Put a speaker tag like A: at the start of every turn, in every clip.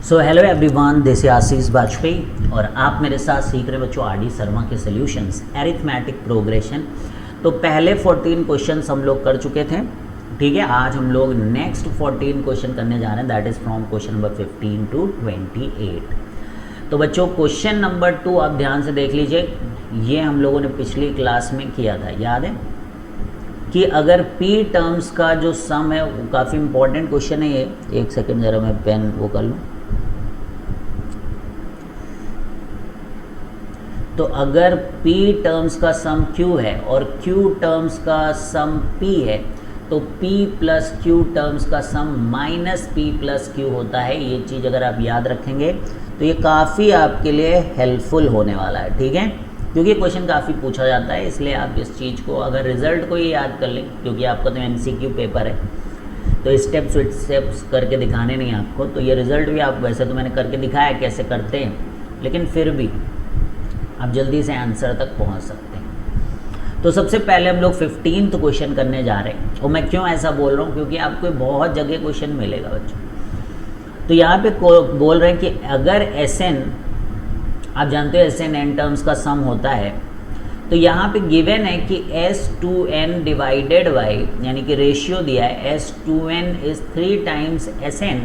A: So hello everyone, this is Ashish Vajpayee और आप मेरे साथ सीख रहे बच्चों आर डी शर्मा के सॉल्यूशंस एरिथमेटिक प्रोग्रेशन। तो पहले 14 क्वेश्चंस हम लोग कर चुके थे, ठीक है। आज हम लोग नेक्स्ट 14 क्वेश्चन करने जा रहे हैं, that is from question number 15 to 28। तो बच्चों क्वेश्चन नंबर 2 आप ध्यान से देख लीजिए, ये हम लोगों ने पिछली क्लास में किया था, याद है कि अगर p टर्म्स का जो सम है वो काफ़ी इंपॉर्टेंट क्वेश्चन है ये। एक सेकेंड ज़रा मैं पेन वो कर लूँ। तो अगर p टर्म्स का सम q है और q टर्म्स का सम p है तो p प्लस q टर्म्स का सम माइनस p प्लस q होता है। ये चीज़ अगर आप याद रखेंगे तो ये काफ़ी आपके लिए हेल्पफुल होने वाला है, ठीक है, क्योंकि क्वेश्चन काफ़ी पूछा जाता है। इसलिए आप इस चीज़ को अगर रिजल्ट को ही याद कर लें, क्योंकि आपका तो MCQ पेपर है तो स्टेप्स करके दिखाने नहीं आपको, तो ये रिजल्ट भी आप वैसे तो मैंने करके दिखाया कैसे करते हैं, लेकिन फिर भी आप जल्दी से आंसर तक पहुंच सकते हैं। तो सबसे पहले हम लोग 15th क्वेश्चन करने जा रहे हैं। और मैं क्यों ऐसा बोल रहा हूँ, क्योंकि आपको बहुत जगह क्वेश्चन मिलेगा बच्चों। तो यहाँ पे बोल रहे हैं कि अगर Sn, आप जानते हो Sn n टर्म्स का सम होता है, तो यहाँ पे गिवन है कि S2n डिवाइडेड बाई, यानी कि रेशियो दिया है S2n इज 3 टाइम्स Sn,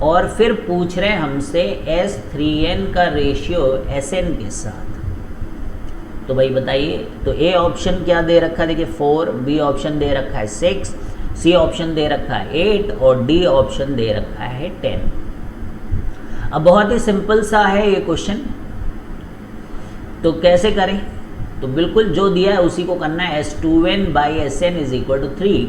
A: और फिर पूछ रहे हैं हमसे S3n का रेशियो Sn के साथ। तो भाई बताइए, तो ए ऑप्शन क्या दे रखा है, देखिए 4, बी ऑप्शन दे रखा है 6, सी ऑप्शन दे रखा है 8 और डी ऑप्शन दे रखा है 10। अब बहुत ही सिंपल सा है ये क्वेश्चन, तो कैसे करें, तो बिल्कुल जो दिया है उसी को करना है। S2n by Sn is equal to 3,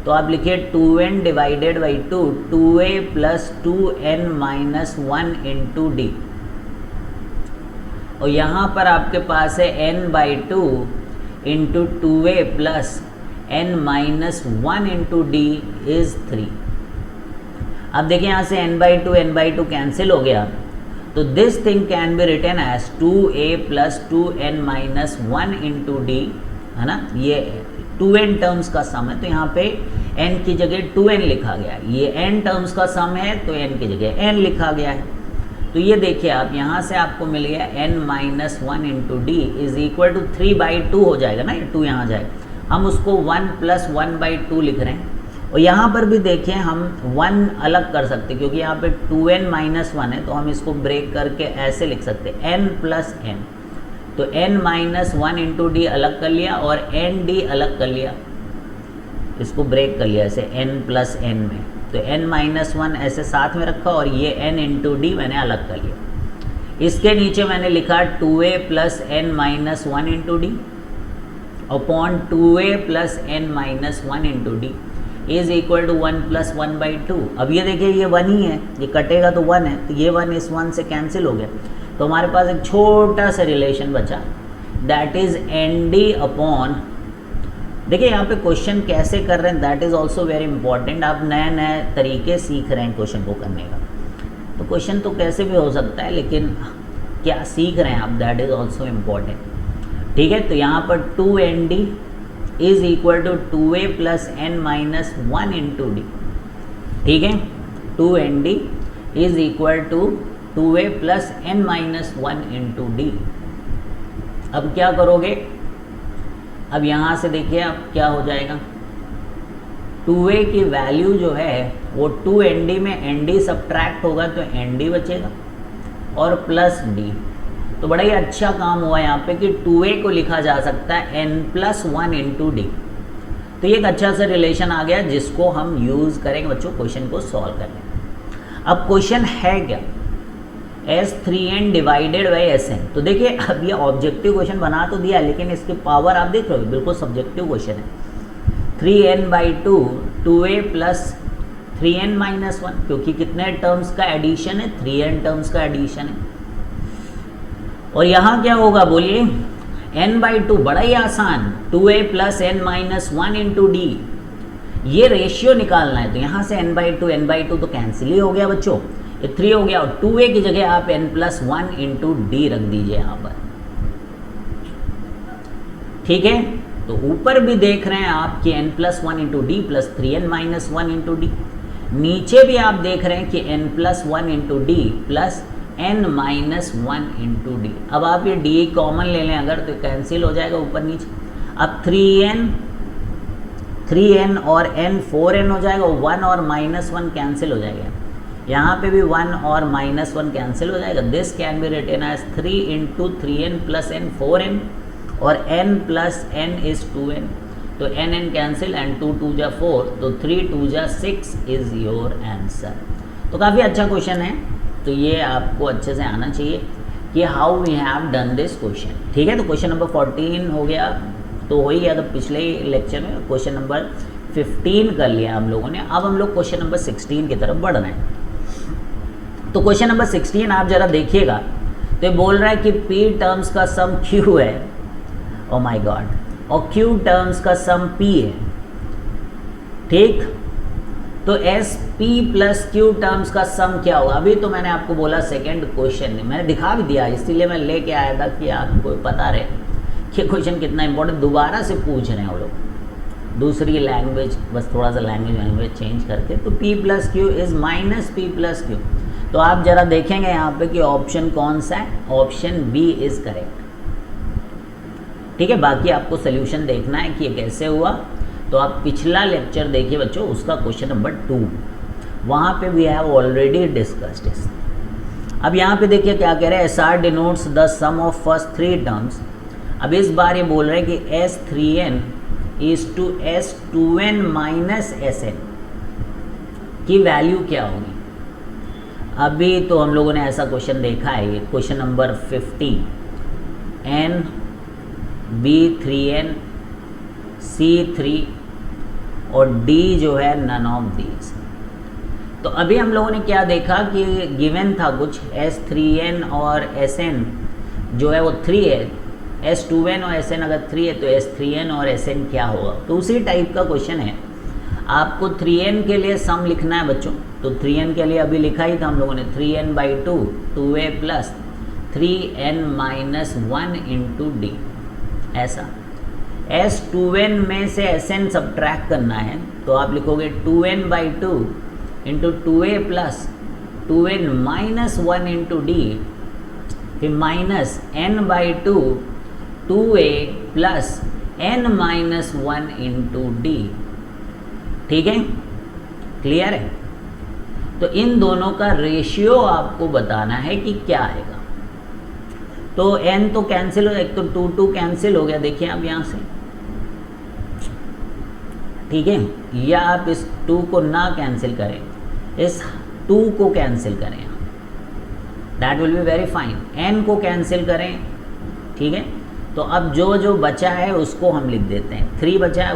A: तो आप लिखिए 2n divided by 2, 2a plus 2n minus 1 into d, और यहाँ पर आपके पास है n by 2 into 2a plus n minus 1 into d is 3। अब देखिए यहाँ से n बाई टू कैंसिल हो गया, तो this thing can be written as 2a plus 2n minus 1 into d, है ना। ये 2n टर्म्स का सम है, तो यहाँ पे n की जगह 2n लिखा गया है। ये n टर्म्स का सम है तो n की जगह n लिखा गया है। तो ये देखिए आप यहाँ से आपको मिल गया n minus 1 into d is equal to 3/2 हो जाएगा ना, ये 2 यहाँ जाएगा। हम उसको 1 प्लस 1/2 लिख रहे हैं, और यहाँ पर भी देखिए हम 1 अलग कर सकते हैं, क्योंकि यहाँ पे 2n माइनस 1 है, तो हम इसको ब्रेक करके ऐसे लिख सकते हैं n प्लस n। तो n माइनस 1 इंटू डी अलग कर लिया और n डी अलग कर लिया, इसको ब्रेक कर लिया ऐसे n प्लस n में, तो n माइनस 1 ऐसे साथ में रखा और ये n इंटू डी मैंने अलग कर लिया। इसके नीचे मैंने लिखा 2a plus n minus 1 into d upon 2a plus n minus 1 into d is equal to 1 plus 1/2। अब ये देखिए ये 1 ही है, ये कटेगा तो 1 है, तो ये 1 इस 1 से कैंसिल हो गया, तो हमारे पास एक छोटा सा रिलेशन बचा, that is an D upon, देखिए यहाँ पे क्वेश्चन कैसे कर रहे हैं that is also very important. आप नए नए तरीके सीख रहे हैं क्वेश्चन को करने का, तो क्वेश्चन तो कैसे भी हो सकता है, लेकिन क्या सीख रहे हैं आप दैट इज़ ऑल्सो इम्पॉर्टेंट, ठीक है। तो यहाँ पर 2nd is equal to 2a plus n minus 1 into D, ठीक है। 2nd is equal to 2a plus n minus 1 into d. अब क्या करोगे, अब यहाँ से देखिए अब क्या हो जाएगा, 2a की वैल्यू जो है वो 2nd में nd सब्ट्रैक्ट होगा तो nd बचेगा और प्लस d। तो बड़ा ही अच्छा काम हुआ यहाँ पे कि 2a को लिखा जा सकता है n प्लस 1 इंटू डी। तो ये एक अच्छा सा रिलेशन आ गया जिसको हम यूज़ करेंगे बच्चों क्वेश्चन को सॉल्व करने। अब क्वेश्चन है क्या, S3n डिवाइडेड बाई Sn। तो देखिए अब ये ऑब्जेक्टिव क्वेश्चन बना तो दिया है, लेकिन इसकी पावर आप देख रहे हो बिल्कुल सब्जेक्टिव क्वेश्चन है। 3n/2 2a plus 3n minus 1, क्योंकि कितने टर्म्स का एडिशन है, 3n टर्म्स का एडिशन है। और यहाँ क्या होगा बोलिए, n/2, बड़ा ही आसान, 2a plus n minus 1 into D, ये रेशियो निकालना है। तो यहाँ से n/2 तो कैंसिल ही हो गया बच्चों, ये 3 हो गया, और 2a की जगह आप n प्लस 1 इंटू डी रख दीजिए यहाँ पर, ठीक है। तो ऊपर भी देख रहे हैं आप कि n plus 1 into D plus 3n minus 1 into D, नीचे भी आप देख रहे हैं कि n plus one into D plus n minus one into d. अब आप ये d कॉमन ले लें अगर तो कैंसिल हो जाएगा ऊपर नीचे। अब 3n और n 4n हो जाएगा, 1 और माइनस वन कैंसिल हो जाएगा। यहाँ पे भी 1 और माइनस वन कैंसिल हो जाएगा। This can be written as 3 into 3n plus n 4n और n plus n is 2n। तो n कैंसिल एंड 2 2 जा 4, तो 3 2 जा 6 इज योर आंसर। तो काफ़ी अच्छा क्वेश्चन है, तो ये आपको अच्छे से आना चाहिए कि how we have done this question. ठीक है, तो क्वेश्चन नंबर 14 हो गया, तो हो ही गया। तो पिछले ही लेक्चर में क्वेश्चन नंबर 15 कर लिया हम लोगों ने। अब हम लोग क्वेश्चन नंबर 16 की तरफ बढ़ रहे हैं। तो क्वेश्चन नंबर 16 आप जरा देखिएगा, तो ये बोल रहा है कि p टर्म्स का सम q है, ओ माय गॉड, और q टर्म्स का सम p है। ठीक, तो S p plus q terms का सम क्या होगा? अभी तो मैंने आपको बोला सेकेंड क्वेश्चन मैंने दिखा भी दिया, इसीलिए मैं लेके आया था कि आपको पता रहे कि क्वेश्चन कितना इंपॉर्टेंट। दोबारा से पूछ रहे हैं वो लोग, दूसरी लैंग्वेज, बस थोड़ा सा लैंग्वेज चेंज करके। तो p plus Q is minus P plus Q. तो आप जरा देखेंगे यहाँ पे कि ऑप्शन कौन सा है, ऑप्शन बी इज करेक्ट। ठीक है, बाकी आपको सोल्यूशन देखना है कि ये कैसे हुआ। तो आप पिछला लेक्चर देखिए बच्चों, उसका क्वेश्चन नंबर 2, वहाँ पे we have already discussed this. अब यहाँ पे देखिए क्या कह रहे हैं, SR denotes the sum of first 3 terms. अब इस बार ये बोल रहे हैं कि S3n is to S2n minus Sn की वैल्यू क्या होगी। अभी तो हम लोगों ने ऐसा क्वेश्चन देखा है, ये question number 15, n B3n C3 और D जो है नन ऑफ दीज। तो अभी हम लोगों ने क्या देखा कि गिवन था कुछ S3n और Sn जो है वो 3 है, S2n और Sn अगर 3 है तो S3n और Sn क्या होगा। तो उसी टाइप का क्वेश्चन है। आपको 3n के लिए सम लिखना है बच्चों, तो 3n के लिए अभी लिखा ही था हम लोगों ने, 3n/2 2a plus 3n minus 1 into D. ऐसा S2n में से Sn सब्ट्रैक्ट करना है, तो आप लिखोगे 2n/2 into 2a plus 2n minus 1 into D, फिर minus n/2 2a plus n minus 1 into D. ठीक है, क्लियर है। तो इन दोनों का रेशियो आपको बताना है कि क्या आएगा। तो n तो कैंसिल हो, एक तो 2 2 कैंसिल हो गया, देखिए आप यहाँ से। ठीक है, या आप इस 2 को ना कैंसिल करें, इस 2 को कैंसिल करें, that will be very fine. n को कैंसिल करें, ठीक है। तो अब जो जो बचा है उसको हम लिख देते हैं। 3 बचा है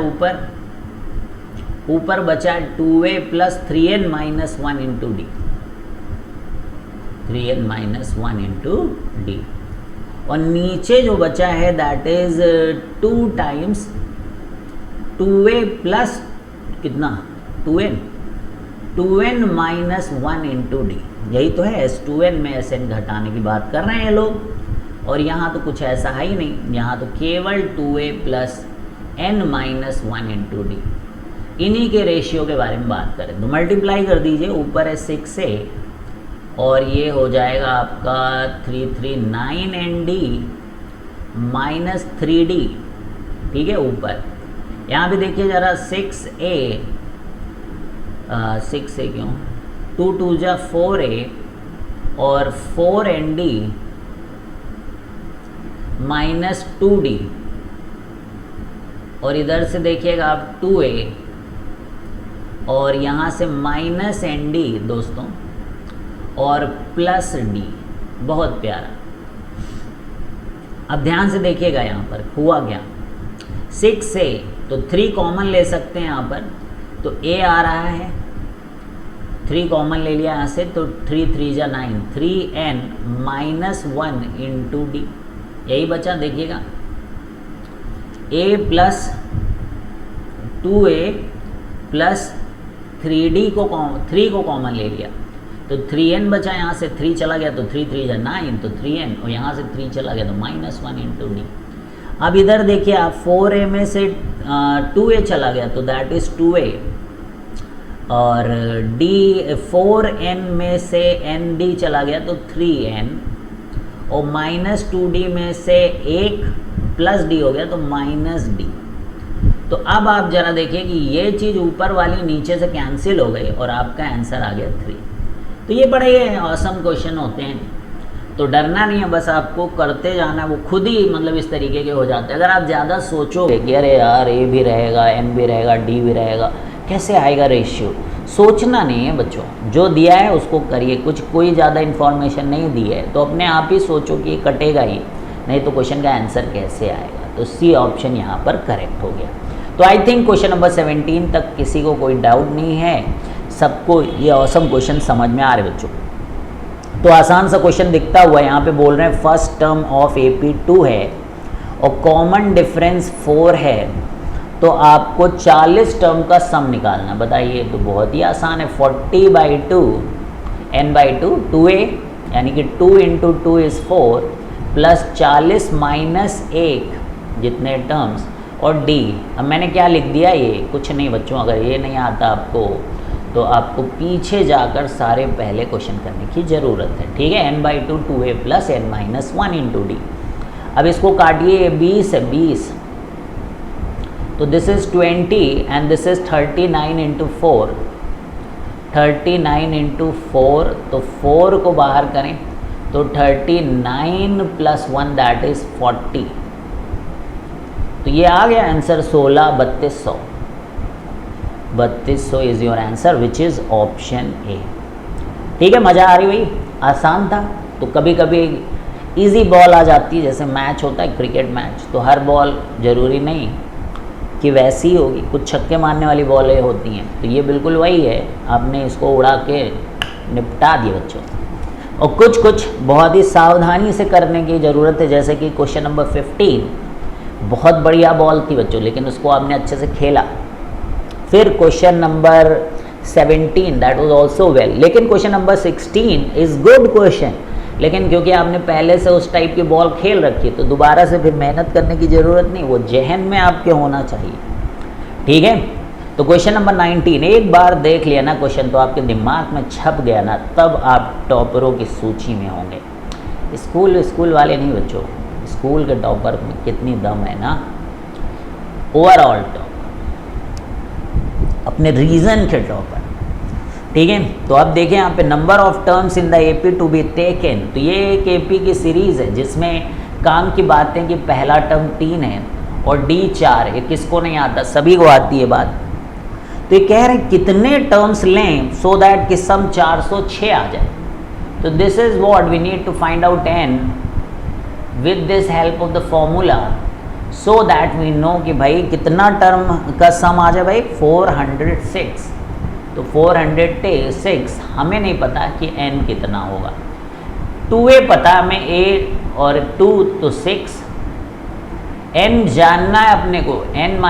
A: ऊपर बचा है 2a plus 3n minus 1 into D, 3n minus 1 into d. और नीचे जो बचा है that is 2 times 2a plus कितना 2n माइनस 1 इंटू डी। यही तो है, S2n में Sn घटाने की बात कर रहे हैं ये लोग। और यहाँ तो कुछ ऐसा है ही नहीं, यहाँ तो केवल 2a plus n minus 1 into D. इन्हीं के रेशियो के बारे में बात करें तो मल्टीप्लाई कर दीजिए, ऊपर है 6a और ये हो जाएगा आपका 339nd माइनस 3d। ठीक है, ऊपर यहाँ पे देखिए ज़रा 6a क्यों, 2 2 जा 4a और 4nd माइनस 2d, और इधर से देखिएगा आप 2a और यहाँ से माइनस nd दोस्तों और प्लस d। बहुत प्यारा। अब ध्यान से देखिएगा यहाँ पर हुआ क्या, 6a तो 3 कॉमन ले सकते हैं यहाँ पर, तो a आ रहा है, 3 कॉमन ले लिया यहाँ से, तो 3 3 जा 9, 3n माइनस 1 इंटू डी। यही बचा, देखिएगा a plus 2a plus 3d को 3 को कॉमन ले लिया, तो 3n बचा, यहाँ से 3 चला गया तो 3 3 जा 9, तो 3n, और यहाँ से 3 चला गया तो माइनस 1 इंटू डी। अब इधर देखिए आप 4a में से 2a चला गया तो दैट इज 2a और डी 4n में से nd चला गया तो 3n, और -2d में से 1 प्लस d हो गया तो -d। तो अब आप ज़रा देखिए कि ये चीज़ ऊपर वाली नीचे से कैंसिल हो गई और आपका आंसर आ गया 3। तो ये बड़े ऑसम क्वेश्चन होते हैं, तो डरना नहीं है, बस आपको करते जाना, वो खुद ही मतलब इस तरीके के हो जाते हैं। अगर आप ज़्यादा सोचोगे कि अरे यार ए भी रहेगा, एन भी रहेगा, डी भी रहेगा, कैसे आएगा रेशियो, सोचना नहीं है बच्चों, जो दिया है उसको करिए। कोई ज़्यादा इन्फॉर्मेशन नहीं दी है तो अपने आप ही सोचो कि ये कटेगा ही, नहीं तो क्वेश्चन का आंसर कैसे आएगा। तो सी ऑप्शन यहाँ पर करेक्ट हो गया। तो आई थिंक क्वेश्चन नंबर 17 तक किसी को कोई डाउट नहीं है, सबको ये ऑसम क्वेश्चन समझ में आ रहे बच्चों। तो आसान सा क्वेश्चन दिखता हुआ यहाँ पे बोल रहे हैं फर्स्ट टर्म ऑफ AP2 है और कॉमन डिफरेंस 4 है, तो आपको 40 टर्म का सम निकालना। बताइए, तो बहुत ही आसान है। 40/2 n/2 2a, यानी कि 2 × 2 = 4 प्लस 40 - 1 जितने टर्म्स और d। अब मैंने क्या लिख दिया, ये कुछ नहीं बच्चों, अगर ये नहीं आता आपको तो आपको पीछे जाकर सारे पहले क्वेश्चन करने की ज़रूरत है, ठीक है। n/2 2a plus n - 1 × d। अब इसको काटिए, 20 है 20, तो this is 20 and this is 39 × 4, 39 × 4, तो 4 को बाहर करें तो 39 + 1 दैट इज़ 40। तो ये आ गया answer 16 3200। 3200 is your answer which is option A. ठीक है, मज़ा आ रही भाई, आसान था। तो कभी कभी इजी बॉल आ जाती है, जैसे मैच होता है क्रिकेट मैच, तो हर बॉल ज़रूरी नहीं कि वैसी होगी, कुछ छक्के मारने वाली बॉलें होती हैं, तो ये बिल्कुल वही है, आपने इसको उड़ा के निपटा दिए बच्चों। और कुछ बहुत ही सावधानी से करने की ज़रूरत है, जैसे कि क्वेश्चन नंबर 15 बहुत बढ़िया बॉल थी बच्चों, लेकिन उसको आपने अच्छे से खेला। फिर question number 17 that was also well, लेकिन question number 16 is good question, लेकिन क्योंकि आपने पहले से उस टाइप की बॉल खेल रखी है तो दोबारा से फिर मेहनत करने की ज़रूरत नहीं, वो जहन में आपके होना चाहिए, ठीक है। तो क्वेश्चन नंबर 19 एक बार देख लिया ना क्वेश्चन, तो आपके दिमाग में छप गया ना, तब आप टॉपरों की सूची में होंगे। स्कूल वाले नहीं बच्चों, स्कूल के टॉपर में कितनी दम है ना, ओवरऑल टॉपर, अपने रीजन के टॉपर, ठीक है। तो अब देखें यहाँ पे number of terms in the AP to be taken, तो ये एक AP की सीरीज़ है जिसमें काम की बात है कि पहला टर्म 3 है और D 4 है। किसको नहीं आता, सभी को आती है बात। तो ये कह रहे हैं कितने टर्म्स लें सो दैट कि सम 406 आ जाए। तो this is what we need to find out n with this help of the formula, so that we know कि भाई कितना टर्म का सम आ जाए भाई 406। तो 406 हमें नहीं पता कि n कितना होगा, 2a पता हमें, a और 2 तो 6, n जानना है अपने को n -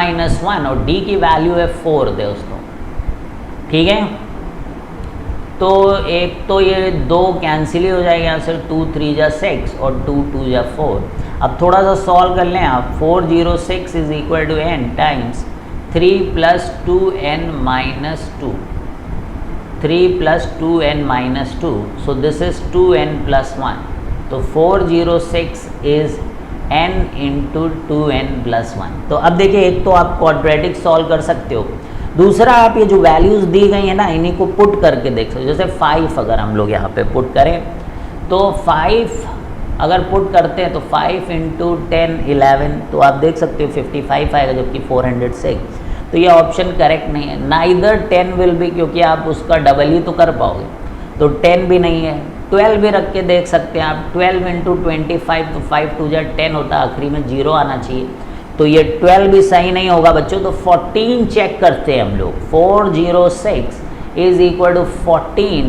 A: 1 और d की वैल्यू है 4 दोस्तों, ठीक है। तो एक तो ये 2 कैंसिल ही हो जाएगा यहाँ से, 2 3 जा 6 और 2 2 जा 4। अब थोड़ा सा सॉल्व कर लें आप, 406 is equal to n times 3 + 2n - 2, 3 + 2n - 2, so this is 2n + 1, तो 406 is n × 2n + 1। तो अब देखिए, एक तो आप क्वाड्रेटिक सॉल्व कर सकते हो, दूसरा आप ये जो वैल्यूज़ दी गई है ना, इन्हीं को पुट करके देख सकते हो। जैसे 5 अगर हम लोग यहाँ पे पुट करें तो 5 अगर पुट करते हैं तो 5 × 10 11, तो आप देख सकते हो 55 आएगा, जबकि 406। तो ये ऑप्शन करेक्ट नहीं है। नाइदर 10 विल बी, क्योंकि आप उसका डबल ही तो कर पाओगे, तो 10 भी नहीं है। 12 भी रख के देख सकते हैं आप, 12 × 25, तो 5 2 जा 10 होता है, आखिरी में 0 आना चाहिए, तो ये 12 भी सही नहीं होगा बच्चों। तो 14 चेक करते हैं हम लोग, 406 इज इक्वल टू 14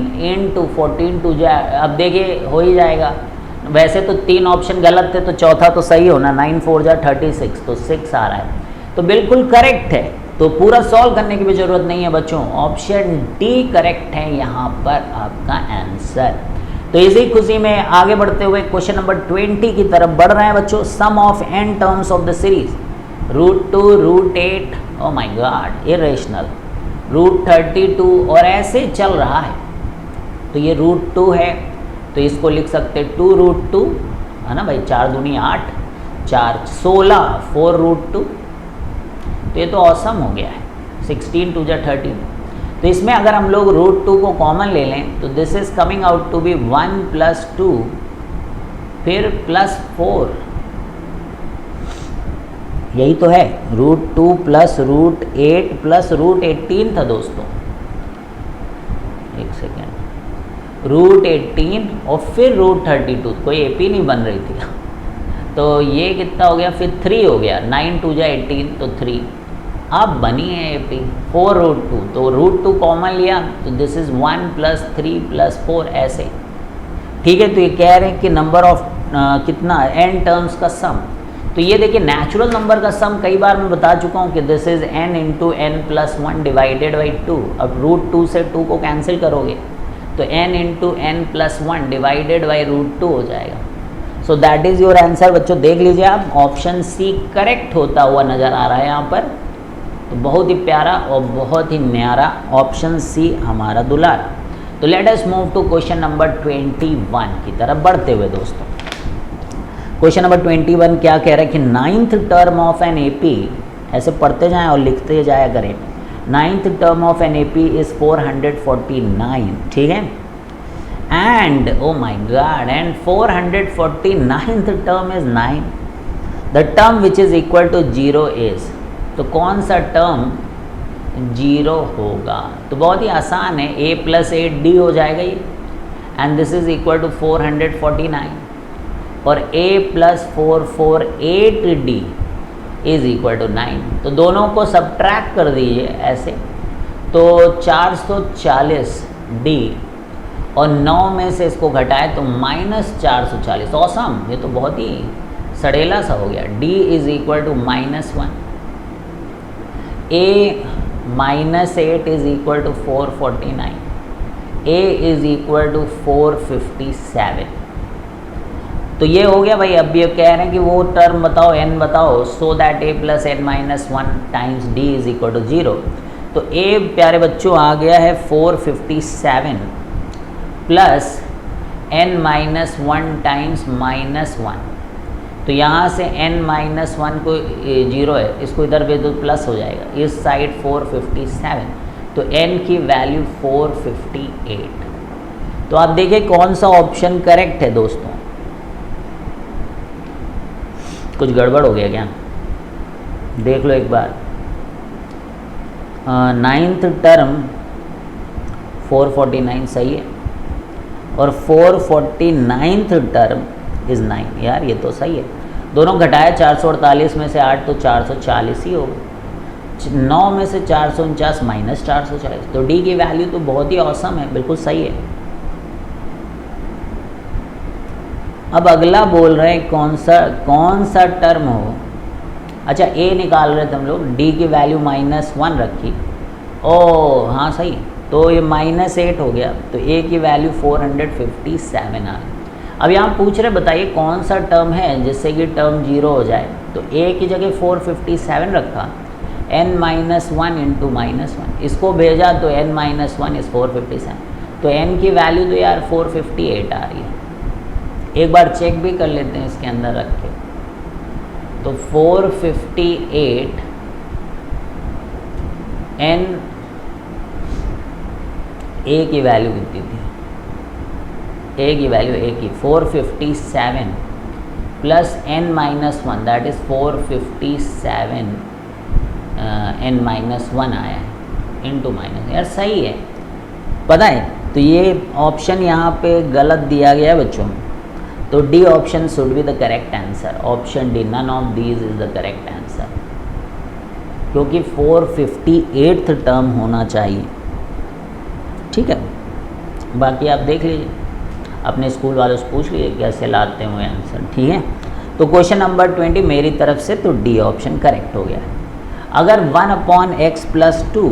A: × 14 2 जा, अब देखिए हो ही जाएगा। वैसे तो 3 ऑप्शन गलत थे, तो चौथा तो सही होना, 9 4 जा 36, तो 6 आ रहा है, तो बिल्कुल करेक्ट है। तो पूरा सॉल्व करने की भी ज़रूरत नहीं है बच्चों, ऑप्शन डी करेक्ट है यहाँ पर आपका आंसर। तो इसी खुशी में आगे बढ़ते हुए क्वेश्चन नंबर 20 की तरफ बढ़ रहे हैं बच्चों। Sum of n terms of the series √2 √8, oh my God, irrational, √32 और ऐसे चल रहा है। तो ये √2 है, तो इसको लिख सकते 2√2 है ना भाई, 4 दूनी 8, 4 16, 4√2। तो ये तो ऑसम हो गया है, 16 2 जा 13। तो इसमें अगर हम लोग √2 को कॉमन ले लें तो this is coming out to be 1 + 2 फिर +4, यही तो है। √2 + √8 + √18 था दोस्तों, एक सेकेंड, √18 और फिर √32, कोई AP नहीं बन रही थी तो ये कितना हो गया, फिर 3 हो गया, 9 2 जा 18 तो 3, अब बनी है AP 4√2। तो √2 कॉमन लिया तो दिस इज 1 + 3 + 4 ऐसे, ठीक है। तो ये कह रहे हैं कि नंबर ऑफ कितना n टर्म्स का सम। तो ये देखिए नेचुरल नंबर का सम कई बार मैं बता चुका हूँ कि this is n × n + 1 divided by 2। अब √2 से 2 को कैंसिल करोगे तो n × n + 1 डिवाइडेड बाई √2 हो जाएगा। So that is your answer बच्चों। देख लीजिए आप, ऑप्शन सी करेक्ट होता हुआ नज़र आ रहा है यहाँ पर। तो बहुत ही प्यारा और बहुत ही न्यारा ऑप्शन सी हमारा दुलारा। तो let us move to question number 21 की तरफ बढ़ते हुए दोस्तों। क्वेश्चन नंबर 21 क्या कह रहा है कि 9th term of an AP, ऐसे पढ़ते जाएं और लिखते जाया करें। 9th term of an AP is 449, ठीक है। And oh my God, and 449th term is 9, the term which is equal to 0 is, तो कौन सा टर्म 0 होगा? तो बहुत ही आसान है, a + 8d हो जाएगा ये, and this is equal to 449 और a + 448d is equal to 9। तो दोनों को सब्ट्रैक्ट कर दीजिए ऐसे, तो 440d और 9 में से इसको घटाए तो -440। ऑसम, ये तो बहुत ही सड़ेला सा हो गया। d is equal to -1, a -8 is equal to 449, a is equal to 457। तो ये हो गया भाई। अब ये कह रहे हैं कि वो टर्म बताओ, n बताओ, so that a + n - 1 times d is equal to 0। तो a प्यारे बच्चों आ गया है 457 प्लस n - 1 टाइम्स -1। तो यहाँ से n - 1 को 0 है, इसको इधर भेज दो प्लस हो जाएगा, इस साइड 457, तो n की वैल्यू 458। तो आप देखिए कौन सा ऑप्शन करेक्ट है दोस्तों। कुछ गड़बड़ हो गया क्या? देख लो एक बार। 9th टर्म 449 सही है, और 449th टर्म इज़ 9। यार ये तो सही है, दोनों घटाया 448 में से 8 तो 440 ही होगा, 9 में से 449 - 440, तो d की वैल्यू तो बहुत ही ऑसम है, बिल्कुल सही है। अब अगला बोल रहे हैं कौन सा टर्म हो। अच्छा a निकाल रहे थे हम लोग, d की वैल्यू -1 रखी, ओ हाँ सही, तो ये -8 हो गया, तो a की वैल्यू 457 आ गई। अब यहाँ पूछ रहे बताइए कौन सा टर्म है जिससे कि टर्म 0 हो जाए। तो a की जगह 457 रखा, n - 1 × -1, इसको भेजा तो n - 1 इज़ 457, तो n की वैल्यू तो यार 458 आ रही है। एक बार चेक भी कर लेते हैं इसके अंदर रख के, तो 458 n a की वैल्यू कितनी थी, a की वैल्यू a की 457 plus n - 1 that is 457 n - 1 आया है इंटू माइनस। यार सही है, पता है। तो ये ऑप्शन यहाँ पे गलत दिया गया है बच्चों, तो D option should be the correct answer. Option D, none of these is the correct answer, क्योंकि 458th टर्म होना चाहिए, ठीक है। बाकी आप देख लीजिए, अपने स्कूल वालों से पूछ लीजिए कैसे लाते हुए आंसर, ठीक है। तो क्वेश्चन नंबर 20 मेरी तरफ से तो डी ऑप्शन करेक्ट हो गया है। अगर 1/x + 2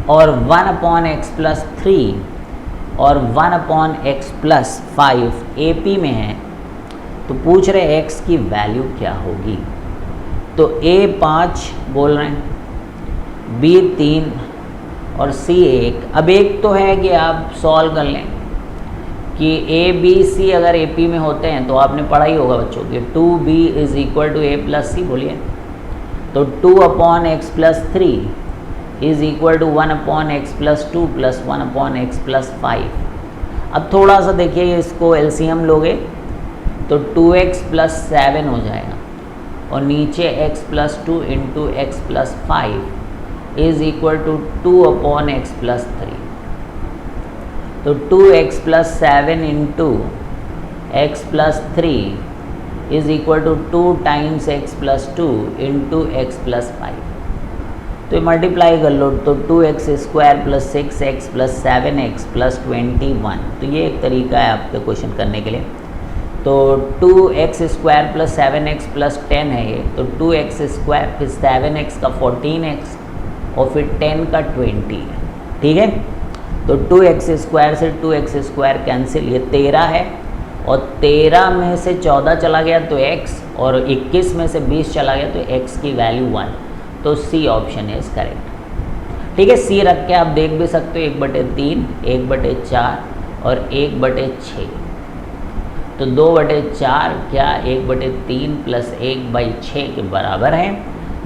A: और 1/x + 3 और 1/x + 5 AP में है, तो पूछ रहे x की वैल्यू क्या होगी। तो A 5 बोल रहे हैं, बी 3 और सी 1। अब एक तो है कि आप सॉल्व कर लें कि ए बी सी अगर ए पी में होते हैं तो आपने पढ़ा ही होगा बच्चों कि 2b is equal to A plus C, बोलिए। तो 2 upon x plus 3 is equal to 1 upon x plus 2 plus 1 upon x plus 5। अब थोड़ा सा देखिए, इसको एलसीएम लोगे तो 2x प्लस 7 हो जाएगा और नीचे x plus 2 into x plus 5 is equal to 2 upon x plus 3। तो 2x plus 7 into x plus 3 is equal to 2 times x plus 2 into x plus 5। तो मल्टीप्लाई कर लो तो 2x square plus 6x plus 7x plus 21। तो ये एक तरीका है आपके क्वेश्चन करने के लिए। तो 2x square plus 7x plus 10 है ये, तो 2x स्क्वायर फिर 7x का 14x और फिर 10 का 20, ठीक है। तो 2x स्क्वायर से 2x स्क्वायर कैंसिल, ये 13 है और 13 में से 14 चला गया तो x, और 21 में से 20 चला गया तो x की वैल्यू 1। तो सी ऑप्शन इज करेक्ट, ठीक है। सी रख के आप देख भी सकते हो 1/3, 1/4 और 1/6। तो 2/4 क्या 1/3 प्लस 1/6 के बराबर है,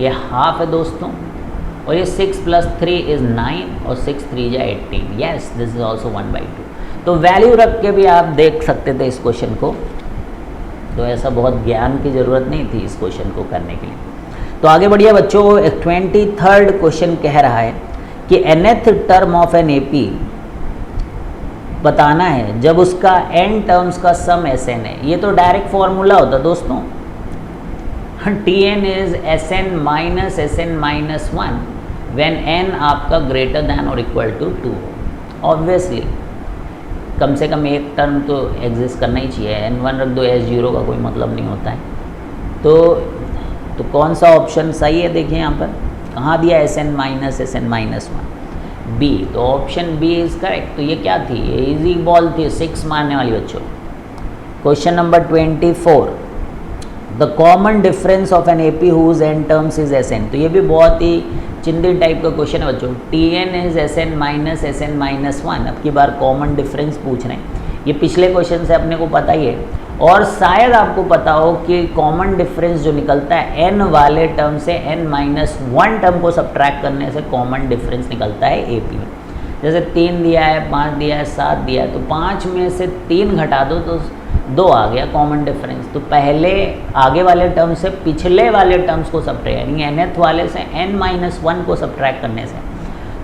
A: ये हाफ है दोस्तों। और ये 6 प्लस 3 इज़ 9 और 6 3 जा 18। Yes, this is also 1/2। तो वैल्यू रख के भी आप देख सकते थे इस क्वेश्चन को, तो ऐसा बहुत ज्ञान की ज़रूरत नहीं थी इस क्वेश्चन को करने के लिए। तो आगे बढ़िए बच्चों, 23rd क्वेश्चन कह रहा है कि nth term of an AP बताना है जब उसका n टर्म्स का सम Sn है। ये तो डायरेक्ट फॉर्मूला होता दोस्तों, Tn is Sn minus Sn minus 1 when n आपका ग्रेटर दैन और इक्वल टू 2। ऑब्वियसली कम से कम एक टर्म तो एग्जिस्ट करना ही चाहिए, n1 रख दो, S0 का कोई मतलब नहीं होता है। तो कौन सा ऑप्शन सही है, देखिए यहाँ पर कहाँ दिया Sn minus Sn minus 1, B. तो ऑप्शन बी इज करेक्ट। तो ये क्या थी, ये इजी बॉल थी 6 मारने वाली बच्चों। Question number 24, the common difference of an AP whose n terms is Sn। तो ये भी बहुत ही चिंदी टाइप का क्वेश्चन है बच्चों। Tn is Sn minus Sn minus 1। अब की बार कॉमन डिफरेंस पूछ रहे हैं, ये पिछले क्वेश्चन से अपने को पता ही है। और शायद आपको पता हो कि कॉमन डिफरेंस जो निकलता है n वाले टर्म से n माइनस 1 टर्म को सब्ट्रैक्ट करने से कॉमन डिफरेंस निकलता है AP में। जैसे 3 दिया है, 5 दिया है, 7 दिया है, तो 5 में से 3 घटा दो तो 2 आ गया कॉमन डिफरेंस। तो पहले आगे वाले टर्म से पिछले वाले टर्म्स को सब्ट्रैक्ट, यानी nth वाले से n माइनस 1 को सब्ट्रैक्ट करने से।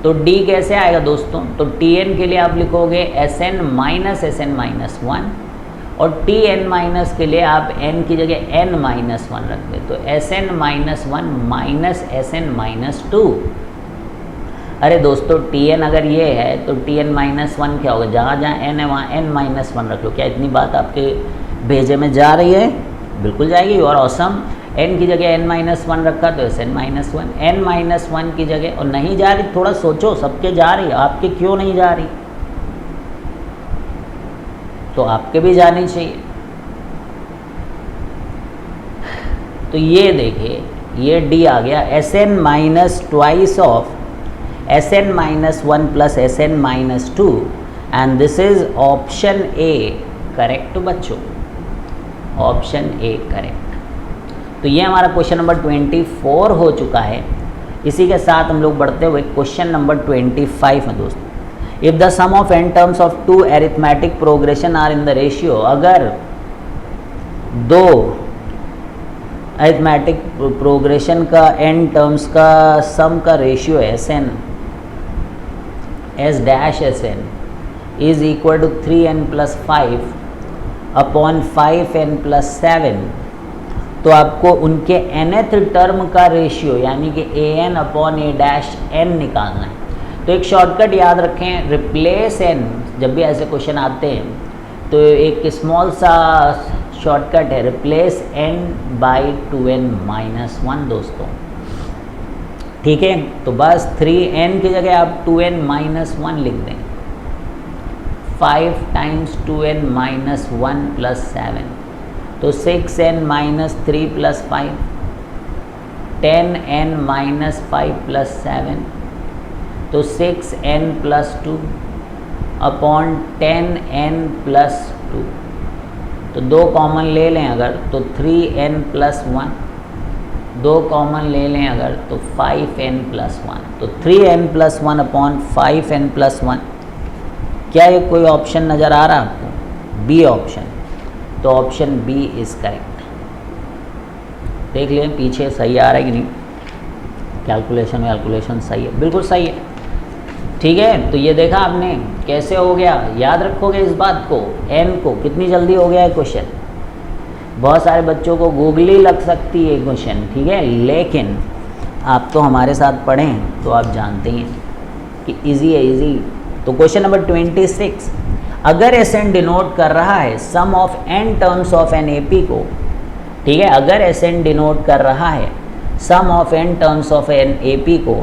A: तो D कैसे आएगा दोस्तों, तो Tn के लिए आप लिखोगे Sn माइनस Sn माइनस 1 और Tn माइनस के लिए आप n की जगह n माइनस 1 रख दे, तो Sn minus 1 minus Sn minus 2। अरे दोस्तों Tn अगर ये है तो Tn माइनस 1 क्या होगा, जहाँ जहाँ n है वहाँ n माइनस 1 रख लो। क्या इतनी बात आपके भेजे में जा रही है, बिल्कुल जाएगी। और ऑसम, n की जगह n माइनस 1 रखा तो Sn माइनस 1, n माइनस 1 की जगह, और नहीं जा रही, थोड़ा सोचो, सबके जा रही, आपके क्यों नहीं जा रही, तो आपके भी जानी चाहिए। तो ये देखिए, ये D आ गया, Sn minus twice of Sn minus 1 plus Sn minus 2, and this is option A correct बच्चों, ऑप्शन ए करेक्ट। तो ये हमारा क्वेश्चन नंबर 24 हो चुका है। इसी के साथ हम लोग बढ़ते हुए क्वेश्चन नंबर 25 में दोस्तों, if the sum of n terms of 2 arithmetic progression are in the ratio, अगर 2 अरिथमेटिक प्रोग्रेशन का n टर्म्स का सम का रेशियो है Sn, S dash Sn is equal to 3n plus 5 upon 5n plus 7, तो आपको उनके nth term का ratio यानी कि an upon a dash n निकालना है। तो एक शॉर्टकट याद रखें, रिप्लेस n, जब भी ऐसे क्वेश्चन आते हैं तो एक स्मॉल सा शॉर्टकट है, replace n by 2n minus 1 दोस्तों, ठीक है। तो बस 3n की जगह आप 2n माइनस 1 लिख दें, 5 टाइम्स 2n माइनस 1 प्लस 7, तो 6n minus 3 plus 5, 10n minus 5 plus 7, तो 6n plus 2 upon 10n plus 2, तो 2 कॉमन ले लें अगर तो 3n प्लस 1, 2 कॉमन ले लें अगर तो 5n प्लस 1, तो 3n plus 1 upon 5n plus 1। क्या ये कोई ऑप्शन नज़र आ रहा है आपको? B option. तो ऑप्शन बी इज़ करेक्ट। देख लें पीछे सही आ रहा है कि नहीं, कैलकुलेशन सही है, बिल्कुल सही है। ठीक है, तो ये देखा आपने कैसे हो गया, याद रखोगे इस बात को, n को, कितनी जल्दी हो गया है क्वेश्चन। बहुत सारे बच्चों को गूगली लग सकती है क्वेश्चन, ठीक है, लेकिन आप तो हमारे साथ पढ़ें तो आप जानते हैं कि इजी है, इजी। तो क्वेश्चन नंबर 26, अगर SN डिनोट कर रहा है sum of n terms of an AP को, ठीक है, अगर SN डिनोट कर रहा है sum of n terms of an AP को,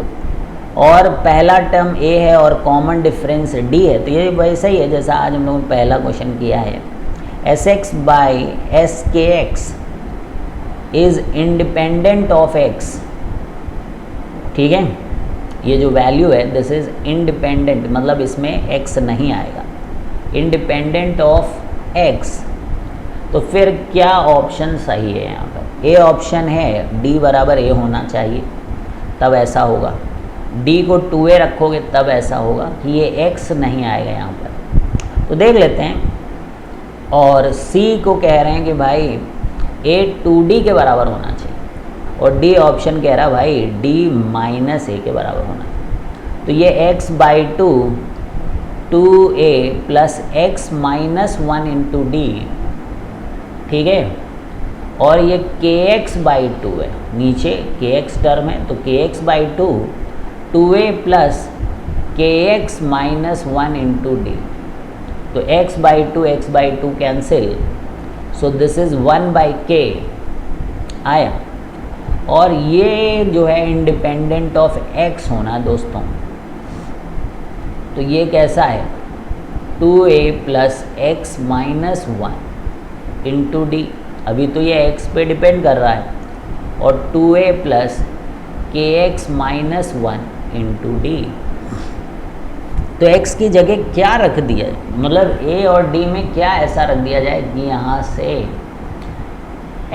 A: और पहला टर्म A है और कॉमन डिफरेंस D है, तो ये वैसा ही है जैसा आज हम लोगों ने पहला क्वेश्चन किया है। Sx by Skx is independent of x, ठीक है, ये जो वैल्यू है दिस इज़ इंडिपेंडेंट, मतलब इसमें x नहीं आएगा, इंडिपेंडेंट ऑफ x। तो फिर क्या ऑप्शन सही है यहाँ पर? ए ऑप्शन है, D बराबर A होना चाहिए, तब ऐसा होगा। D को 2A रखोगे तब ऐसा होगा कि ये x नहीं आएगा यहाँ पर। तो देख लेते हैं। और C को कह रहे हैं कि भाई A 2D के बराबर होना चाहिए, और D ऑप्शन कह रहा है भाई D माइनस A के बराबर होना चाहिए। तो ये x by 2 2A plus x minus 1 into D, ठीक है, और ये kx बाई 2 है, नीचे kx टर्म है, तो kx by 2 2A plus kx minus 1 into D, तो x by 2 cancel, so this is 1 by k आया। और ये जो है इंडिपेंडेंट ऑफ x होना दोस्तों, तो ये कैसा है 2A plus x minus 1 into D, अभी तो ये x पे डिपेंड कर रहा है, और 2A plus kx minus 1 into D. तो x की जगह क्या रख दिया है, मतलब A और D में क्या ऐसा रख दिया जाए कि यहाँ से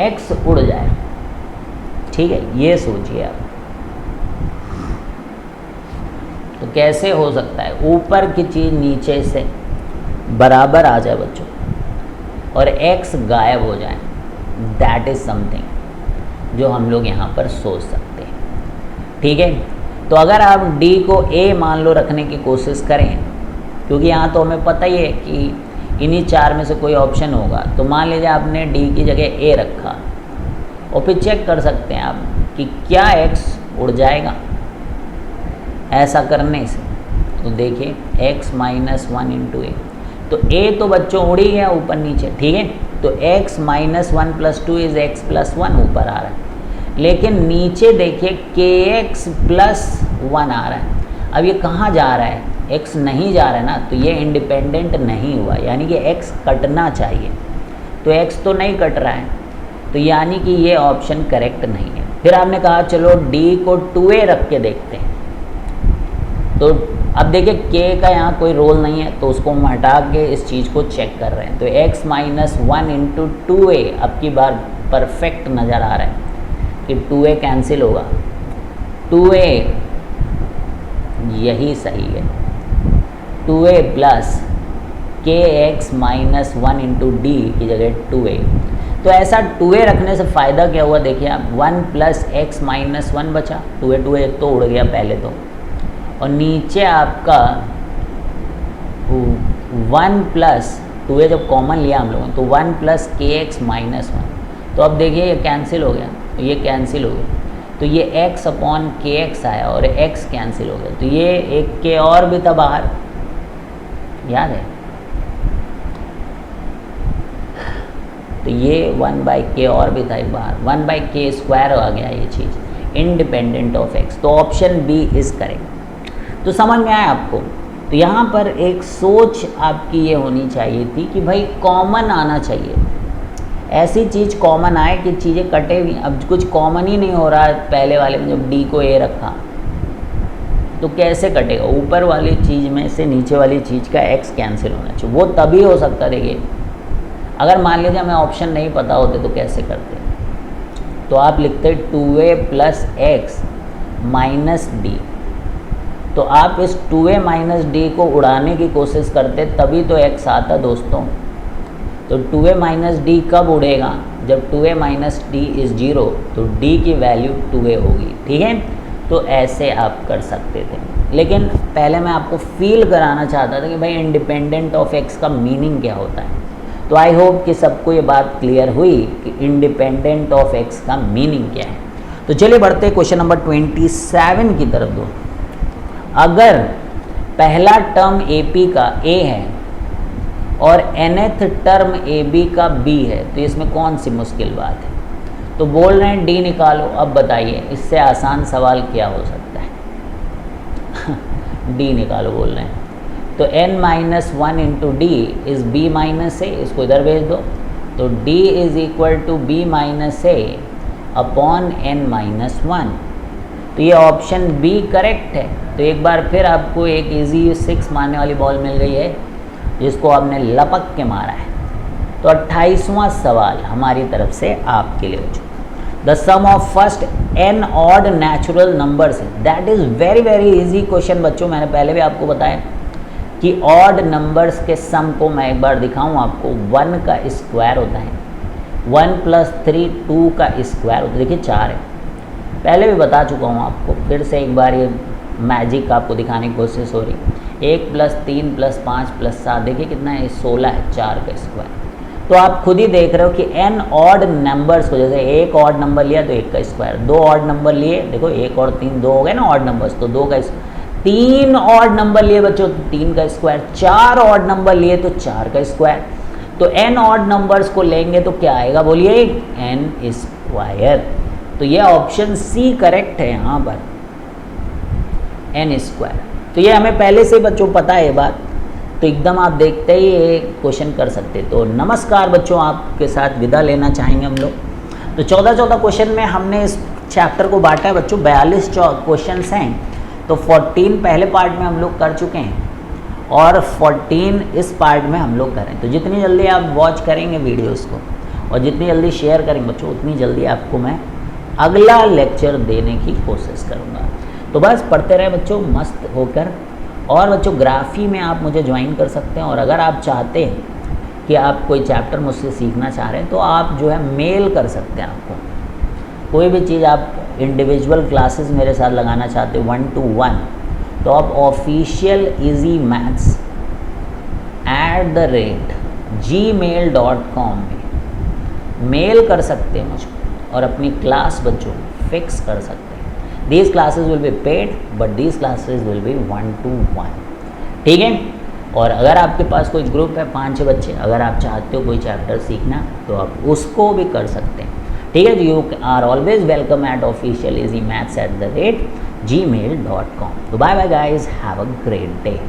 A: x उड़ जाए, ठीक है, ये सोचिए आप। तो कैसे हो सकता है ऊपर की चीज़ नीचे से बराबर आ जाए बच्चों, और x गायब हो जाए, दैट इज़ समथिंग जो हम लोग यहाँ पर सोच सकते हैं, ठीक है। तो अगर आप D को A मान लो रखने की कोशिश करें, क्योंकि यहाँ तो हमें पता ही है कि इन्हीं 4 में से कोई ऑप्शन होगा, तो मान लीजिए आपने D की जगह A रखा, और फिर चेक कर सकते हैं आप कि क्या x उड़ जाएगा ऐसा करने से। तो देखिए x माइनस 1 इंटू ए, तो a तो बच्चों उड़ ही गया ऊपर नीचे, ठीक है, तो x minus 1 plus 2 is x plus 1 ऊपर आ रहा है, लेकिन नीचे देखिए kx प्लस 1 आ रहा है। अब ये कहाँ जा रहा है, x नहीं जा रहा है ना, तो ये इंडिपेंडेंट नहीं हुआ, यानी कि x कटना चाहिए, तो x तो नहीं कट रहा है, तो यानी कि ये ऑप्शन करेक्ट नहीं है। फिर आपने कहा चलो D को 2A रख के देखते हैं, तो अब देखिए k का यहाँ कोई रोल नहीं है, तो उसको हम हटा के इस चीज़ को चेक कर रहे हैं। तो x माइनस 1 इंटू 2A अब की बार परफेक्ट नज़र आ रहा है कि 2A कैंसिल होगा, 2A यही सही है, 2A plus kx minus 1 into D की जगह 2A। तो ऐसा 2A रखने से फ़ायदा क्या हुआ, देखिए आप 1 प्लस एक्स माइनस 1 बचा, 2A तो उड़ गया पहले तो, और नीचे आपका 1 प्लस 2A जब कॉमन लिया हम लोगों, तो 1 प्लस kx माइनस 1, तो अब देखिए ये कैंसिल हो गया, तो ये कैंसिल हो गया, तो ये x अपॉन kx आया और x कैंसिल हो गया, तो ये एक k और भी था बाहर, याद है, तो ये 1 बाई के और भी था एक बार, 1 बाई के स्क्वायर आ गया ये चीज़, इंडिपेंडेंट ऑफ x। तो ऑप्शन बी इज़ करेक्ट। तो समझ में आया आपको। तो यहाँ पर एक सोच आपकी ये होनी चाहिए थी कि भाई कॉमन आना चाहिए, ऐसी चीज़ कॉमन आए कि चीज़ें कटे भी। अब कुछ कॉमन ही नहीं हो रहा है पहले वाले में, जब डी को ए रखा तो कैसे कटेगा? ऊपर वाली चीज़ में से नीचे वाली चीज़ का एक्स कैंसिल होना चाहिए, वो तभी हो सकता। देखिए अगर मान लीजिए हमें ऑप्शन नहीं पता होते तो कैसे करते? तो आप लिखते 2a plus x minus D, तो आप इस 2a माइनस डी को उड़ाने की कोशिश करते तभी तो x आता दोस्तों। तो 2a माइनस डी कब उड़ेगा? जब 2a माइनस डी इज़ 0, तो d की वैल्यू 2a होगी। ठीक है, तो ऐसे आप कर सकते थे, लेकिन पहले मैं आपको फील कराना चाहता था कि भाई इंडिपेंडेंट ऑफ x का मीनिंग क्या होता है। तो आई होप कि सबको ये बात क्लियर हुई कि इंडिपेंडेंट ऑफ x का मीनिंग क्या है। तो चलिए बढ़ते क्वेश्चन नंबर 27 की तरफ। दो, अगर पहला टर्म AP का A है और nth टर्म AB का B है तो इसमें कौन सी मुश्किल बात है? तो बोल रहे हैं D निकालो। अब बताइए इससे आसान सवाल क्या हो सकता है? D निकालो बोल रहे हैं, तो n minus 1 into D is B minus A, इसको इधर भेज दो। तो D is equal to B minus A upon n minus 1। तो ये ऑप्शन B करेक्ट है। तो एक बार फिर आपको एक इजी 6 मारने वाली बॉल मिल गई है जिसको आपने लपक के मारा है। तो 28वां सवाल हमारी तरफ से आपके लिए हो चुका। The sum of first n odd natural numbers, that is very very easy question बच्चों। मैंने पहले भी आपको बताया कि ऑड नंबर्स के सम को मैं एक बार दिखाऊं आपको। 1 का स्क्वायर होता है, 1 प्लस 3 2 का स्क्वायर होता है। देखिए 4 है, पहले भी बता चुका हूँ आपको, फिर से एक बार ये मैजिक आपको दिखाने की कोशिश हो रही। 1 प्लस 3 प्लस 5 प्लस 7, देखिए कितना है, 16 है, 4 का स्क्वायर। तो आप खुद ही देख रहे हो कि n ऑड नंबर्स को, जैसे एक ऑड नंबर लिया तो 1 का स्क्वायर, 2 ऑड नंबर लिए, देखो 1 और 3 2 हो गए ना ऑड नंबर्स, तो 2 का, 3 ऑड नंबर लिए बच्चों तो 3 का स्क्वायर, 4 ऑड नंबर लिए तो 4 का स्क्वायर। तो n ऑड नंबर्स को लेंगे तो क्या आएगा बोलिए? n square. तो ये ऑप्शन सी करेक्ट है यहाँ पर, n स्क्वायर। तो ये हमें पहले से बच्चों पता है ये बात, तो एकदम आप देखते ही ये क्वेश्चन कर सकते। तो नमस्कार बच्चों, आपके साथ विदा लेना चाहेंगे हम लोग। तो 14 क्वेश्चन में हमने इस चैप्टर को बांटा है बच्चों, 42 क्वेश्चन हैं। तो 14 पहले पार्ट में हम लोग कर चुके हैं और 14 इस पार्ट में हम लोग करें। तो जितनी जल्दी आप वॉच करेंगे वीडियोस को और जितनी जल्दी शेयर करेंगे बच्चों, उतनी जल्दी आपको मैं अगला लेक्चर देने की कोशिश करूँगा। तो बस पढ़ते रहे बच्चों मस्त होकर। और बच्चों ग्राफी में आप मुझे ज्वाइन कर सकते हैं, और अगर आप चाहते हैं कि आप कोई चैप्टर मुझसे सीखना चाह रहे हैं तो आप जो है मेल कर सकते हैं। आपको कोई भी चीज़ आप इंडिविजुअल क्लासेस मेरे साथ लगाना चाहते हो 1-to-1, तो आप officialeasymaths@gmail.com में मेल कर सकते हैं मुझको और अपनी क्लास बच्चों फिक्स कर सकते हैं। These classes will be paid, but these classes will be 1-to-1, ठीक है। और अगर आपके पास कोई ग्रुप है 5-6 बच्चे, अगर आप चाहते हो कोई चैप्टर सीखना तो आप उसको भी कर सकते हैं, ठीक है। You are always welcome at officialeasymaths@gmail.com। तो bye bye guys, have a great day.